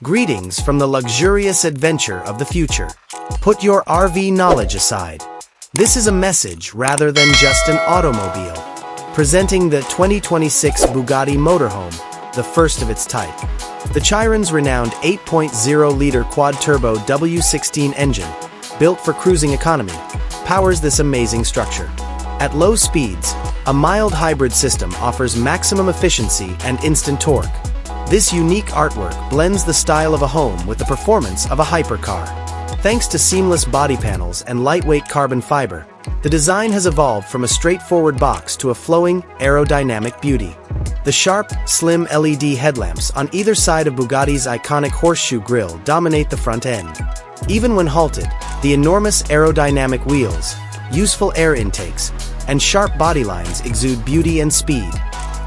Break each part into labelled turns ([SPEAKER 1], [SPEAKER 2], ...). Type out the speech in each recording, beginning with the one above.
[SPEAKER 1] Greetings from the luxurious adventure of the future. Put your RV knowledge aside. This is a message rather than just an automobile. Presenting the 2026 Bugatti Motorhome, the first of its type. The Chiron's renowned 8.0-liter quad-turbo W16 engine, built for cruising economy, powers this amazing structure. At low speeds, a mild hybrid system offers maximum efficiency and instant torque. This unique artwork blends the style of a home with the performance of a hypercar. Thanks to seamless body panels and lightweight carbon fiber, the design has evolved from a straightforward box to a flowing, aerodynamic beauty. The sharp, slim LED headlamps on either side of Bugatti's iconic horseshoe grille dominate the front end. Even when halted, the enormous aerodynamic wheels, useful air intakes, and sharp body lines exude beauty and speed.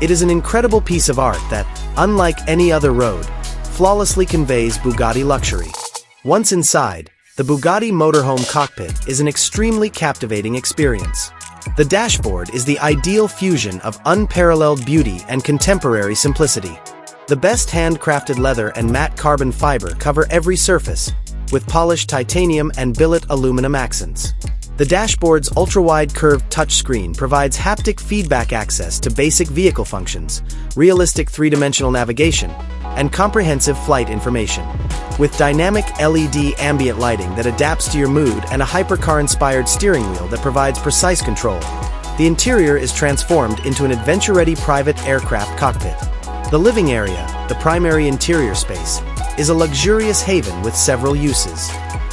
[SPEAKER 1] It is an incredible piece of art that, unlike any other road, flawlessly conveys Bugatti luxury. Once inside, the Bugatti Motorhome cockpit is an extremely captivating experience. The dashboard is the ideal fusion of unparalleled beauty and contemporary simplicity. The best handcrafted leather and matte carbon fiber cover every surface, with polished titanium and billet aluminum accents. The dashboard's ultra-wide curved touchscreen provides haptic feedback access to basic vehicle functions, realistic three-dimensional navigation, and comprehensive flight information. With dynamic LED ambient lighting that adapts to your mood and a hypercar-inspired steering wheel that provides precise control, the interior is transformed into an adventure-ready private aircraft cockpit. The living area, the primary interior space, is a luxurious haven with several uses.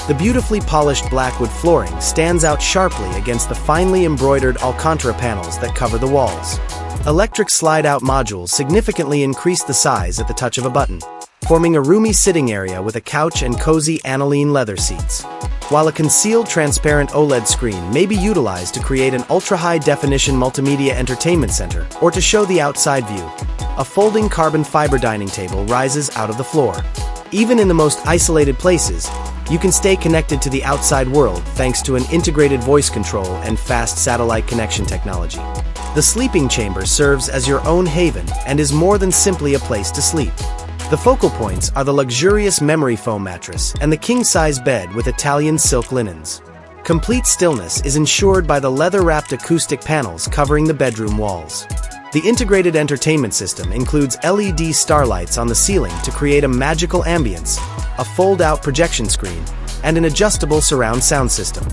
[SPEAKER 1] The beautifully polished blackwood flooring stands out sharply against the finely embroidered Alcantara panels that cover the walls. Electric slide-out modules significantly increase the size at the touch of a button, forming a roomy sitting area with a couch and cozy aniline leather seats. While a concealed transparent OLED screen may be utilized to create an ultra-high-definition multimedia entertainment center or to show the outside view, a folding carbon fiber dining table rises out of the floor. Even in the most isolated places, you can stay connected to the outside world thanks to an integrated voice control and fast satellite connection technology. The sleeping chamber serves as your own haven and is more than simply a place to sleep. The focal points are the luxurious memory foam mattress and the king-size bed with Italian silk linens. Complete stillness is ensured by the leather-wrapped acoustic panels covering the bedroom walls. The integrated entertainment system includes LED starlights on the ceiling to create a magical ambience, a fold-out projection screen, and an adjustable surround sound system.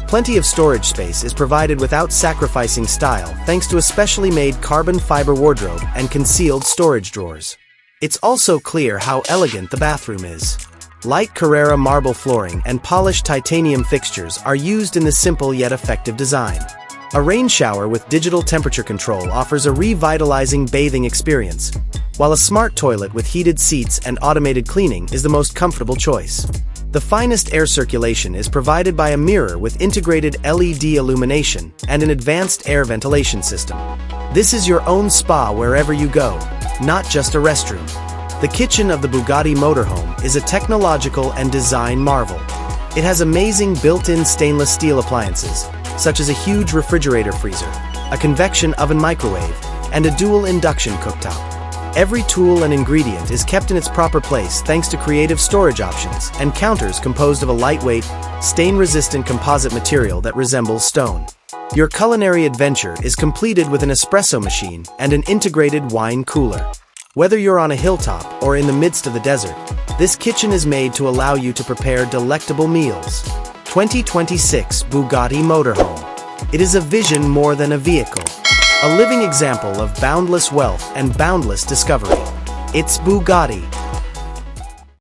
[SPEAKER 1] Plenty of storage space is provided without sacrificing style thanks to a specially made carbon fiber wardrobe and concealed storage drawers. It's also clear how elegant the bathroom is. Light Carrara marble flooring and polished titanium fixtures are used in the simple yet effective design. A rain shower with digital temperature control offers a revitalizing bathing experience, while a smart toilet with heated seats and automated cleaning is the most comfortable choice. The finest air circulation is provided by a mirror with integrated LED illumination and an advanced air ventilation system. This is your own spa wherever you go, not just a restroom. The kitchen of the Bugatti Motorhome is a technological and design marvel. It has amazing built-in stainless steel appliances, such as a huge refrigerator freezer, a convection oven microwave, and a dual induction cooktop. Every tool and ingredient is kept in its proper place thanks to creative storage options and counters composed of a lightweight, stain-resistant composite material that resembles stone. Your culinary adventure is completed with an espresso machine and an integrated wine cooler. Whether you're on a hilltop or in the midst of the desert, this kitchen is made to allow you to prepare delectable meals. 2026 Bugatti Motorhome. It is a vision more than a vehicle. A living example of boundless wealth and boundless discovery. It's Bugatti.